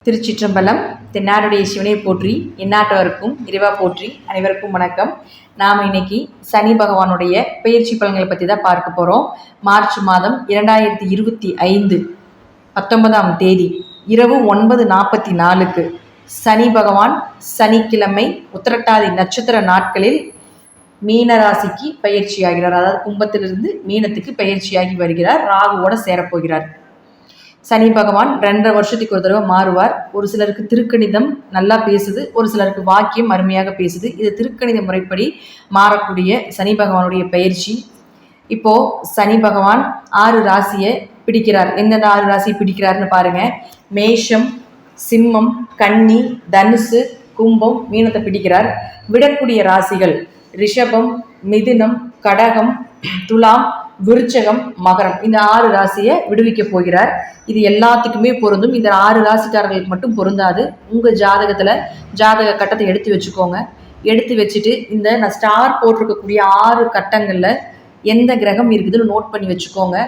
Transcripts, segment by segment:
திருச்சிற்றம்பலம். தென்னாடுடைய சிவனை போற்றி, எந்நாட்டவருக்கும் இறைவா போற்றி. அனைவருக்கும் வணக்கம். நாம் இன்னைக்கு சனி பகவானுடைய பெயர்ச்சி பலன்களை பற்றி தான் பார்க்க போகிறோம். மார்ச் மாதம் 2025 19ஆம் தேதி இரவு 9:44 சனி பகவான் சனிக்கிழமை உத்திரட்டாதி நட்சத்திர நாட்களில் மீனராசிக்கு பயிற்சியாகிறார். அதாவது கும்பத்திலிருந்து மீனத்துக்கு பயிற்சியாகி வருகிறார். ராகுவோட சேரப்போகிறார். சனி பகவான் 2.5 வருஷத்துக்கு ஒரு தடவை மாறுவார். ஒரு சிலருக்கு திருக்கணிதம் நல்லா பேசுது, ஒரு சிலருக்கு வாக்கியம் அருமையாக பேசுது. இது திருக்கணித முறைப்படி மாறக்கூடிய சனி பகவானுடைய பயிற்சி. இப்போது சனி பகவான் 6 ராசியை பிடிக்கிறார். எந்தெந்த 6 ராசியை பிடிக்கிறாருன்னு பாருங்கள். மேஷம், சிம்மம், கன்னி, தனுசு, கும்பம், மீனத்தை பிடிக்கிறார். விடக்கூடிய ராசிகள் ரிஷபம், மிதுனம், கடகம், துலாம், விருச்சகம், மகரம். இந்த 6 ராசியை விடுவிக்க போகிறார். இது எல்லாத்துக்குமே பொருந்தும். இந்த 6 ராசிக்காரர்களுக்கு மட்டும் பொருந்தாது. உங்கள் ஜாதகத்தில் ஜாதக கட்டத்தை எடுத்து வச்சுக்கோங்க. எடுத்து வச்சுட்டு இந்த நான் ஸ்டார் போட்டிருக்கக்கூடிய 6 கட்டங்களில் எந்த கிரகம் இருக்குதுன்னு நோட் பண்ணி வச்சுக்கோங்க.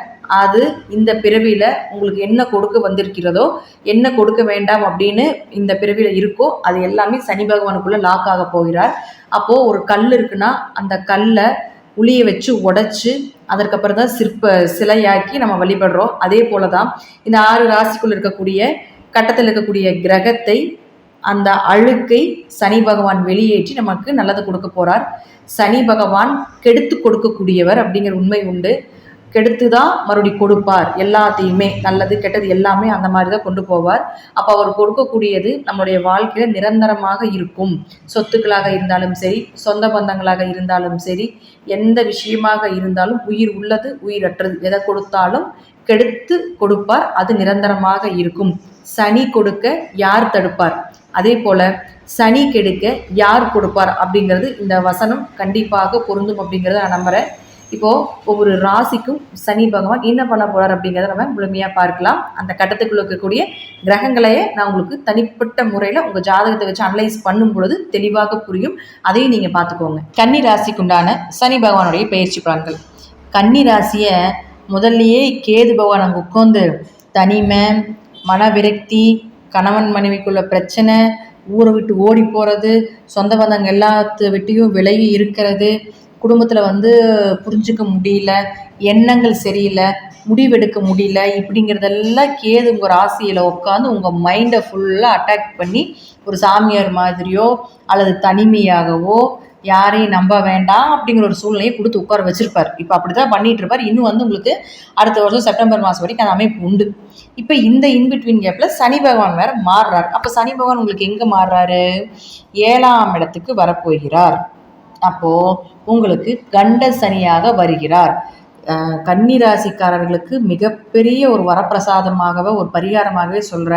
அது இந்த பிறவியில் உங்களுக்கு என்ன கொடுக்க வந்திருக்கிறதோ, என்ன கொடுக்க வேண்டாம் அப்படின்னு இந்த பிறவியில் இருக்கோ, அது எல்லாமே சனி பகவானுக்குள்ளே லாக் ஆக போகிறார். அப்போது ஒரு கல் இருக்குன்னா அந்த கல்லை உளியை வச்சு உடைச்சி அதற்கப்புறம் தான் சிலையாக்கி நம்ம வழிபடுறோம். அதே போல தான் இந்த 6 ராசிக்குள் இருக்கக்கூடிய கட்டத்தில் இருக்கக்கூடிய கிரகத்தை, அந்த அழுக்கை சனி பகவான் வெளியேற்றி நமக்கு நல்லது கொடுக்க போகிறார். சனி பகவான் கெடுத்து கொடுக்கக்கூடியவர் அப்படிங்கிற உண்மை உண்டு. கெடுத்து தான் மறுபடி கொடுப்பார். எல்லாத்தையுமே நல்லது கெட்டது எல்லாமே அந்த மாதிரி தான் கொண்டு போவார். அப்போ அவர் கொடுக்கக்கூடியது நம்மளுடைய வாழ்க்கையில் நிரந்தரமாக இருக்கும். சொத்துக்களாக இருந்தாலும் சரி, சொந்த பந்தங்களாக இருந்தாலும் சரி, எந்த விஷயமாக இருந்தாலும், உயிர் உள்ளது உயிரற்றது எதை கொடுத்தாலும் கெடுத்து கொடுப்பார். அது நிரந்தரமாக இருக்கும். சனி கொடுக்க யார் தடுப்பார்? அதே போல சனி கெடுக்க யார் கொடுப்பார் அப்படிங்கிறது இந்த வசனம் கண்டிப்பாக பொருந்தும் அப்படிங்கிறத நான் நம்புகிறேன். இப்போது ஒவ்வொரு ராசிக்கும் சனி பகவான் என்ன பண்ண போகிறார் அப்படிங்கிறத நம்ம முழுமையாக பார்க்கலாம். அந்த கட்டத்துக்குள்ள இருக்கக்கூடிய கிரகங்களையே நான் உங்களுக்கு தனிப்பட்ட முறையில் உங்கள் ஜாதகத்தை வச்சு அனலைஸ் பண்ணும் பொழுது தெளிவாக புரியும். அதையும் நீங்கள் பார்த்துக்கோங்க. கன்னி ராசிக்குண்டான சனி பகவானுடைய பயிற்சி பலன்கள். கன்னி ராசியை முதல்லையே கேது பகவான் அங்கே உட்காந்து தனிமை, மனவிரக்தி, கணவன் மனைவிக்குள்ள பிரச்சனை, ஊரை விட்டு ஓடி போகிறது, சொந்த பந்தங்க எல்லாத்து விட்டையும் விலகி இருக்கிறது, குடும்பத்தில் புரிஞ்சுக்க முடியல, எண்ணங்கள் சரியில்லை, முடிவெடுக்க முடியல, இப்படிங்கிறதெல்லாம் கேது உங்கள் ராசியில் உட்காந்து உங்கள் மைண்டை ஃபுல்லாக அட்டாக் பண்ணி ஒரு சாமியார் மாதிரியோ அல்லது தனிமையாகவோ யாரையும் நம்ப வேண்டாம் அப்படிங்கிற ஒரு சூழ்நிலையை கொடுத்து உட்கார வச்சிருப்பார். இப்போ அப்படி தான் பண்ணிட்டு இருப்பார். இன்னும் உங்களுக்கு அடுத்த வருஷம் செப்டம்பர் மாதம் வரைக்கும் அந்த அமைப்பு உண்டு. இப்போ இந்த இன்பிட்வீன் கேப்பில் சனி பகவான் வேற மாறுறார். அப்போ சனி பகவான் உங்களுக்கு எங்கே மாறுறாரு? 7ஆம் இடத்துக்கு வரப்போகிறார். அப்போது உங்களுக்கு கண்ட சனியாக வருகிறார். கன்னி ராசிக்காரர்களுக்கு மிகப்பெரிய ஒரு வரப்பிரசாதமாகவே ஒரு பரிகாரமாகவே சொல்கிற,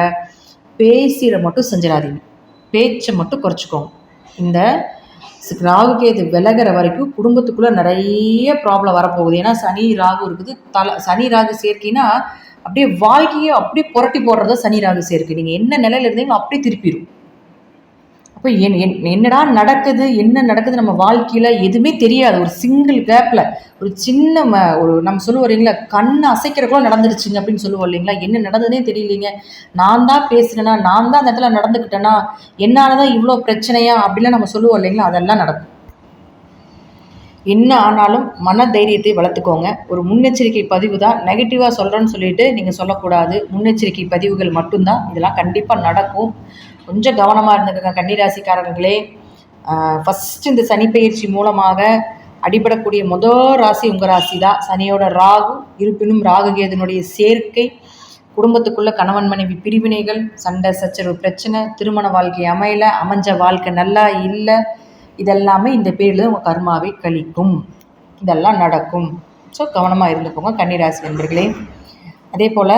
பேசிட மட்டும் செஞ்சிடாதீங்க, பேச்சை மட்டும் குறைச்சிக்கோங்க. இந்த ராகுகேது விலகிற வரைக்கும் குடும்பத்துக்குள்ளே நிறைய ப்ராப்ளம் வரப்போகுது. ஏன்னா சனி ராகு இருக்குது. சனி ராகு சேர்க்கைன்னா அப்படியே வாழ்க்கையை அப்படியே புரட்டி போடுறதா சனி ராகு சேர்க்கை. நீங்கள் என்ன நிலையில் இருந்தீங்களோ அப்படியே திருப்பிடும். அப்போ என்னடா நடக்குது, என்ன நடக்குது நம்ம வாழ்க்கையில் எதுவுமே தெரியாது. ஒரு சிங்கிள் கேப்பில் ஒரு சின்ன ஒரு நம்ம சொல்லுவோம் இல்லைங்களா, கண்ணை அசைக்கிறக்குள்ள நடந்துருச்சுங்க அப்படின்னு சொல்லுவோம் இல்லைங்களா. என்ன நடந்ததுனே தெரியலைங்க, நான் தான் பேசுனேன்னா, நான் தான் அந்த இடத்துல நடந்துக்கிட்டேன்னா, என்னால் தான் இவ்வளோ பிரச்சனையா அப்படிலாம் நம்ம சொல்லுவோம் இல்லைங்களா. அதெல்லாம் நடக்கும். என்ன ஆனாலும் மன தைரியத்தை வளர்த்துக்கோங்க. ஒரு முன்னெச்சரிக்கை பதிவு தான். நெகட்டிவாக சொல்கிறேன்னு சொல்லிட்டு நீங்கள் சொல்லக்கூடாது. முன்னெச்சரிக்கை பதிவுகள் மட்டும்தான். இதெல்லாம் கண்டிப்பாக நடக்கும். கொஞ்சம் கவனமாக இருந்துக்கங்க கன்னிராசிக்காரர்களே. ஃபஸ்ட்டு இந்த சனி பயிற்சி மூலமாக அடிபடக்கூடிய முதல் ராசி உங்கள் ராசி தான். சனியோட ராகு இருப்பினும் ராகு கேதுனுடைய சேர்க்கை, குடும்பத்துக்குள்ளே கணவன் மனைவி பிரிவினைகள், சண்டை சச்சரவு பிரச்சனை, திருமண வாழ்க்கை அமைஞ்ச வாழ்க்கை நல்லா இல்லை, இதெல்லாமே இந்த பேரில் உங்கள் கர்மாவை கழிக்கும். இதெல்லாம் நடக்கும். ஸோ கவனமாக இருந்துக்கோங்க கன்னிராசி நண்பர்களே. அதே போல்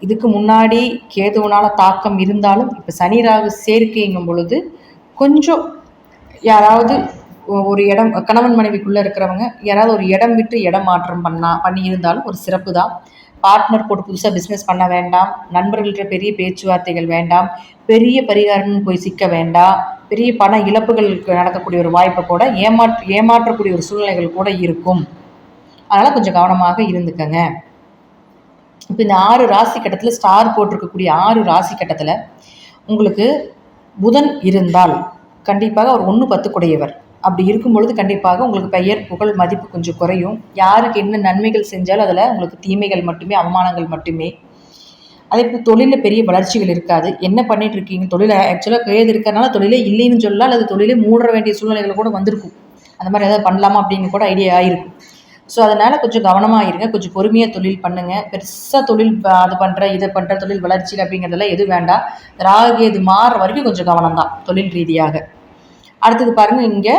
இதுக்கு முன்னாடி கேதுவனால் தாக்கம் இருந்தாலும் இப்போ சனி ராகு சேர்க்கைங்கும் பொழுது கொஞ்சம் யாராவது ஒரு இடம், கணவன் மனைவிக்குள்ளே இருக்கிறவங்க யாராவது ஒரு இடம் விட்டு இடம் மாற்றம் பண்ணியிருந்தாலும் ஒரு சிறப்பு தான். பார்ட்னர் போட்டு புதுசாக பிஸ்னஸ் பண்ண வேண்டாம். நண்பர்கள்ட்ட பெரிய பேச்சுவார்த்தைகள் வேண்டாம். பெரிய பரிகாரம்னு போய் சிக்க வேண்டாம். பெரிய பண இழப்புகளுக்கு நடக்கக்கூடிய ஒரு வாய்ப்பை கூட ஏமாற்றக்கூடிய ஒரு சூழ்நிலைகள் கூட இருக்கும். அதனால் கொஞ்சம் கவனமாக இருந்துக்கங்க. இப்போ இந்த 6 ராசி கட்டத்தில் ஸ்டார் போட்டிருக்கக்கூடிய 6 ராசி கட்டத்தில் உங்களுக்கு புதன் இருந்தால் கண்டிப்பாக அவர் 1-10 குடையவர். அப்படி இருக்கும் பொழுது கண்டிப்பாக உங்களுக்கு பெயர் புகழ் மதிப்பு கொஞ்சம் குறையும். யாருக்கு என்ன நன்மைகள் செஞ்சாலும் அதில் உங்களுக்கு தீமைகள் மட்டுமே, அவமானங்கள் மட்டுமே. அதே போல் தொழிலில் பெரிய வளர்ச்சிகள் இருக்காது. என்ன பண்ணிட்டு இருக்கீங்க, தொழிலை ஆக்சுவலாக கேது இருக்கிறனால தொழிலே இல்லைன்னு சொல்லலாம், அல்லது தொழிலே மூட வேண்டிய சூழ்நிலைகள் கூட வந்திருக்கும். அந்த மாதிரி ஏதாவது பண்ணலாமா அப்படின்னு கூட ஐடியா ஆகிருக்கும். ஸோ அதனால் கொஞ்சம் கவனமாக இருங்க, கொஞ்சம் பொறுமையாக தொழில் பண்ணுங்கள். பெருசாக தொழில் அது பண்ணுறேன் இதை பண்ணுறேன் தொழில் வளர்ச்சி அப்படிங்கிறதெல்லாம் எதுவும் வேண்டாம். ராகு இது மாறுற வரைக்கும் கொஞ்சம் கவனம் தான் தொழில் ரீதியாக. அடுத்தது பாருங்கள், இங்கே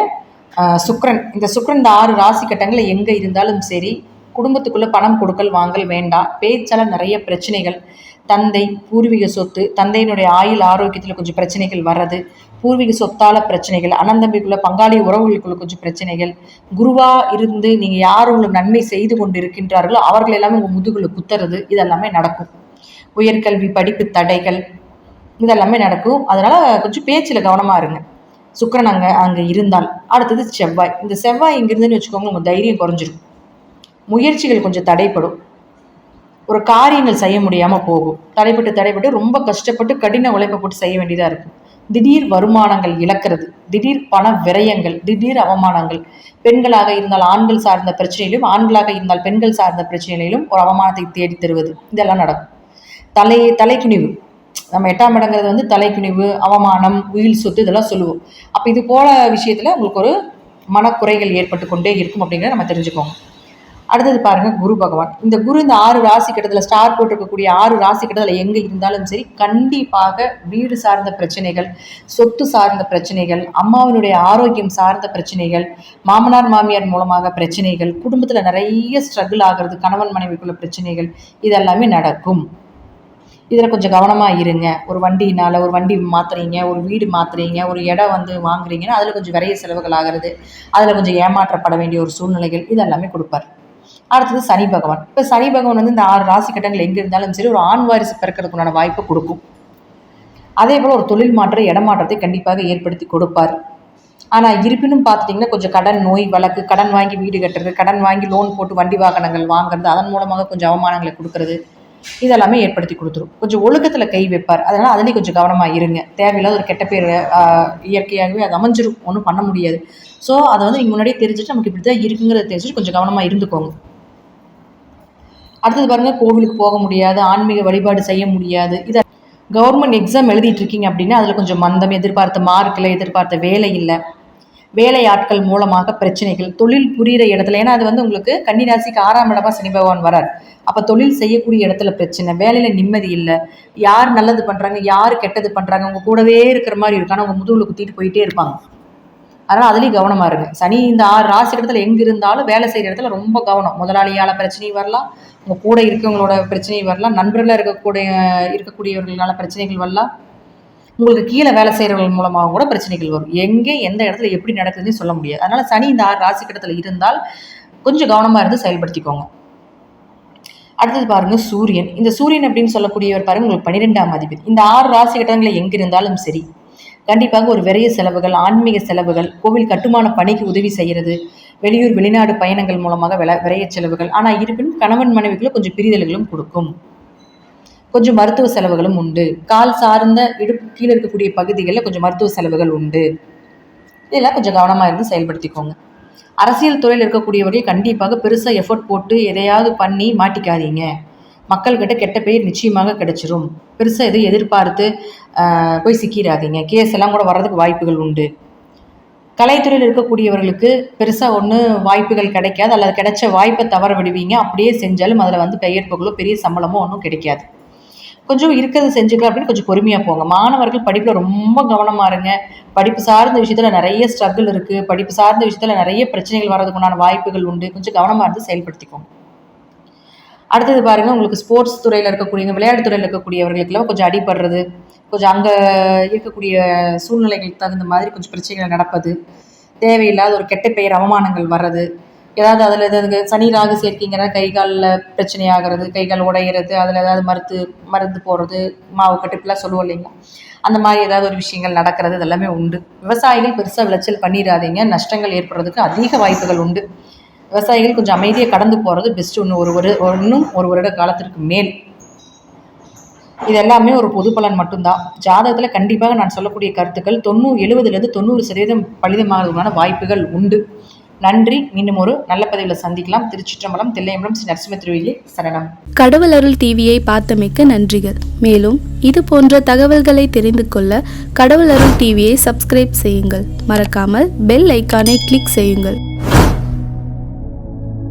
சுக்ரன். இந்த சுக்ரன் இந்த 6 ராசி கட்டங்களில் எங்கே இருந்தாலும் சரி, குடும்பத்துக்குள்ளே பணம் கொடுக்கல் வாங்கல் வேண்டாம். பேச்சால் நிறைய பிரச்சனைகள், தந்தை பூர்வீக சொத்து, தந்தையினுடைய ஆயுள் ஆரோக்கியத்தில் கொஞ்சம் பிரச்சனைகள் வர்றது, பூர்வீக சொத்தால் பிரச்சனைகள், அனந்தம்பிக்குள்ள பங்காளி உறவுகளுக்குள்ள கொஞ்சம் பிரச்சனைகள், குருவாக இருந்து நீங்கள் யார் உங்களுக்கு நன்மை செய்து கொண்டு இருக்கின்றார்களோ அவர்கள் எல்லாமே உங்கள் முதுகுல குத்துறது, இதெல்லாமே நடக்கும். உயர்கல்வி படிப்பு தடைகள் இதெல்லாமே நடக்கும். அதனால் கொஞ்சம் பேச்சில் கவனமாக இருங்க, சுக்கிரன் அங்கே இருந்தால். அடுத்தது செவ்வாய். இந்த செவ்வாய் இங்கிருந்துன்னு வச்சுக்கோங்க, உங்கள் தைரியம் குறைஞ்சிரும், முயற்சிகள் கொஞ்சம் தடைப்படும், ஒரு காரியங்கள் செய்ய முடியாமல் போகும். தடைப்பட்டு ரொம்ப கஷ்டப்பட்டு கடின உழைப்பை போட்டு செய்ய வேண்டியதாக இருக்கும். திடீர் வருமானங்கள் இழக்கிறது, திடீர் பண விரயங்கள், திடீர் அவமானங்கள். பெண்களாக இருந்தால் ஆண்கள் சார்ந்த பிரச்சனையிலும், ஆண்களாக இருந்தால் பெண்கள் சார்ந்த பிரச்சனைகளிலும் ஒரு அவமானத்தை தேடி தருவது, இதெல்லாம் நடக்கும். தலைக்குனிவு, நம்ம 8ஆம் இடங்கிறது வந்து தலைக்குனிவு, அவமானம், உயில் சொத்து இதெல்லாம் சொல்லுவோம். அப்போ இது போல விஷயத்தில் உங்களுக்கு ஒரு மனக்குறைகள் ஏற்பட்டு கொண்டே இருக்கும் அப்படிங்கிறத நம்ம தெரிஞ்சுக்கோங்க. அடுத்தது பாருங்கள், குரு பகவான். இந்த குரு இந்த 6 ராசி கட்டத்தில் ஸ்டார் போட்டிருக்கக்கூடிய 6 ராசி கட்டத்தில் எங்கே இருந்தாலும் சரி, கண்டிப்பாக வீடு சார்ந்த பிரச்சனைகள், சொத்து சார்ந்த பிரச்சனைகள், அம்மாவினுடைய ஆரோக்கியம் சார்ந்த பிரச்சனைகள், மாமனார் மாமியார் மூலமாக பிரச்சனைகள், குடும்பத்தில் நிறைய ஸ்ட்ரகிள் ஆகிறது, கணவன் மனைவிக்குள்ள பிரச்சனைகள், இதெல்லாமே நடக்கும். இதில் கொஞ்சம் கவனமாக இருங்க. ஒரு வண்டி மாற்றுறீங்க, ஒரு வீடு மாற்றுறீங்க, ஒரு இடம் வந்து வாங்குறீங்கன்னா அதில் கொஞ்சம் விரைய செலவுகள் ஆகிறது, அதில் கொஞ்சம் ஏமாற்றப்பட வேண்டிய ஒரு சூழ்நிலைகள் இதெல்லாமே கொடுப்பார். அடுத்தது சனி பகவான். இப்போ சனி பகவான் வந்து இந்த 6 ராசி கட்டங்கள் எங்கே இருந்தாலும் சரி ஒரு ஆண் வாரிசு பிறக்கிறதுக்குண்டான வாய்ப்பை கொடுக்கும். அதே போல் ஒரு தொழில் மாற்ற இடமாற்றத்தை கண்டிப்பாக ஏற்படுத்தி கொடுப்பார். ஆனால் இருப்பினும் பார்த்துட்டிங்கன்னா கொஞ்சம் கடன் நோய் வழக்கு, கடன் வாங்கி வீடு கட்டுறது, கடன் வாங்கி லோன் போட்டு வண்டி வாகனங்கள் வாங்குறது, அதன் மூலமாக கொஞ்சம் அவமானங்களை கொடுக்கறது, இதெல்லாமே ஏற்படுத்தி கொடுத்துரும். கொஞ்சம் ஒழுக்கத்தில் கை வைப்பார். அதனால் அதுலேயும் கொஞ்சம் கவனமாக இருங்க. தேவையில்லாத ஒரு கெட்ட பேர் இயற்கையாகவே அது அமைஞ்சிரும், ஒன்றும் பண்ண முடியாது. ஸோ அதை வந்து நீங்கள் முன்னாடியே தெரிஞ்சுட்டு நமக்கு இப்படி தான் இருக்குங்கிறத தெரிஞ்சுட்டு கொஞ்சம் கவனமாக இருந்துக்கோங்க. அடுத்தது பாருங்கள், கோவிலுக்கு போக முடியாது, ஆன்மீக வழிபாடு செய்ய முடியாது. இதை கவர்மெண்ட் எக்ஸாம் எழுதிட்டு இருக்கீங்க அப்படின்னா அதில் கொஞ்சம் மந்தம், எதிர்பார்த்த மார்க் இல்லை, எதிர்பார்த்த வேலை இல்லை, வேலை ஆட்கள் மூலமாக பிரச்சனைகள், தொழில் புரிகிற இடத்துல, ஏன்னா அது வந்து உங்களுக்கு கன்னிராசிக்கு 6ஆம் இடமா சனி பகவான் வரார். அப்போ தொழில் செய்யக்கூடிய இடத்துல பிரச்சனை, வேலையில் நிம்மதி இல்லை, யார் நல்லது பண்ணுறாங்க யார் கெட்டது பண்ணுறாங்க உங்கள் கூடவே இருக்கிற மாதிரி இருக்கும், ஆனால் உங்கள் முதுகில் குத்திட்டு போயிட்டே இருப்பாங்க. அதனால் அதுலேயும் கவனமாக இருங்க. சனி இந்த 6 ராசி இடத்துல எங்கே இருந்தாலும் வேலை செய்கிற இடத்துல ரொம்ப கவனம். முதலாளியால் பிரச்சனை வரலாம், உங்கள் கூட இருக்கவங்களோட பிரச்சனை வரலாம், நண்பர்களாக இருக்கக்கூடியவர்களால் பிரச்சனைகள் வரலாம், உங்களுக்கு கீழே வேலை செய்கிறவர்கள் மூலமாக கூட பிரச்சனைகள் வரும். எங்கே எந்த இடத்துல எப்படி நடக்குதுன்னு சொல்ல முடியாது. அதனால் சனி இந்த 6 ராசி கட்டத்தில் இருந்தால் கொஞ்சம் கவனமாக இருந்து செயல்படுத்திக்கோங்க. அடுத்தது பாருங்கள், சூரியன். இந்த சூரியன் அப்படின்னு சொல்லக்கூடியவர் பாருங்கள் உங்களுக்கு 12ஆம் அதிபதி. இந்த 6 ராசி கட்டங்களில் எங்கே இருந்தாலும் சரி கண்டிப்பாக ஒரு விரைய செலவுகள், ஆன்மீக செலவுகள், கோவில் கட்டுமான பணிக்கு உதவி செய்கிறது, வெளியூர் வெளிநாடு பயணங்கள் மூலமாக விரைய செலவுகள். ஆனால் இருப்பினும் கணவன் மனைவிக்குள்ள கொஞ்சம் பிரிதல்களும் கொடுக்கும், கொஞ்சம் மருத்துவ செலவுகளும் உண்டு. கால் சார்ந்த இடுப்பு கீழே இருக்கக்கூடிய பகுதிகளில் கொஞ்சம் மருத்துவ செலவுகள் உண்டு. இதெல்லாம் கொஞ்சம் கவனமாக இருந்து செயல்படுத்திக்கோங்க. அரசியல் துறையில் இருக்கக்கூடியவர்கள் கண்டிப்பாக பெருசாக எஃபர்ட் போட்டு எதையாவது பண்ணி மாட்டிக்காதீங்க. மக்கள்கிட்ட கெட்ட பெயர் நிச்சயமாக கிடைச்சிரும். பெருசாக எதுவும் எதிர்பார்த்து போய் சிக்கிறாதீங்க. கேஸ் எல்லாம் கூட வர்றதுக்கு வாய்ப்புகள் உண்டு. கலைத்துறையில் இருக்கக்கூடியவர்களுக்கு பெருசாக ஒன்றும் வாய்ப்புகள் கிடைக்காது, அல்லது கிடைச்ச வாய்ப்பை தவற விடுவீங்க. அப்படியே செஞ்சாலும் அதில் வந்து பெயர் புகழோ பெரிய சம்பளமோ ஒன்றும் கிடைக்காது. கொஞ்சம் இருக்கிறத செஞ்சுக்கலாம் அப்படின்னு கொஞ்சம் பொறுமையாக போங்க. மாணவர்கள் படிப்பில் ரொம்ப கவனமாக இருங்க. படிப்பு சார்ந்த விஷயத்தில் நிறைய ஸ்ட்ரகிள் இருக்குது, படிப்பு சார்ந்த விஷயத்தில் நிறைய பிரச்சனைகள் வர்றதுக்குண்டான வாய்ப்புகள் உண்டு. கொஞ்சம் கவனமாக இருந்து செயல்படுத்திக்கோங்க. அடுத்தது பாருங்கள், உங்களுக்கு ஸ்போர்ட்ஸ் துறையில் இருக்கக்கூடிய விளையாட்டு துறையில் இருக்கக்கூடியவர்களுக்கெல்லாம் கொஞ்சம் அடிபடுறது, கொஞ்சம் அங்கே இருக்கக்கூடிய சூழ்நிலைகளுக்கு தகுந்த மாதிரி கொஞ்சம் பிரச்சனைகள் நடப்பது, தேவையில்லாத ஒரு கெட்ட பெயர் அவமானங்கள் வர்றது, ஏதாவது அதில் ஏதாவது சனி ராகு சேர்க்கிங்கன்னா கை காலில் பிரச்சனை ஆகிறது, கை கால் உடையிறது, அதில் ஏதாவது மருந்து போடுறது, மாவு கட்டுப்பெல்லாம் சொல்லுவோம் இல்லைங்களா, அந்த மாதிரி ஏதாவது ஒரு விஷயங்கள் நடக்கிறது இதெல்லாமே உண்டு. விவசாயிகள் பெருசாக விளைச்சல் பண்ணிடாதீங்க, நஷ்டங்கள் ஏற்படுறதுக்கு அதிக வாய்ப்புகள் உண்டு. விவசாயிகள் கொஞ்சம் அமைதியாக கடந்து போகிறது பெஸ்ட்டு. இன்னும் ஒரு வருட காலத்திற்கு மேல். இது எல்லாமே ஒரு பொது பலன் மட்டும்தான். ஜாதகத்தில் கண்டிப்பாக நான் சொல்லக்கூடிய கருத்துக்கள் 70% 90% பலிதமாகிறதுக்கான வாய்ப்புகள் உண்டு. நன்றி. மீண்டும் ஒரு நல்ல பதிவில் சந்திக்கலாம். திருச்சிற்றம்பலம், தில்லையம்பலம், ஸ்ரீ நரசிம்ம திருவிழி சரணம். கடவுள் அருள் டிவியை பார்த்தமைக்கு நன்றிகள். மேலும் இது போன்ற தகவல்களை தெரிந்து கொள்ள கடவுள் அருள் டிவியை சப்ஸ்கிரைப் செய்யுங்கள். மறக்காமல் பெல் ஐக்கானை கிளிக் செய்யுங்கள்.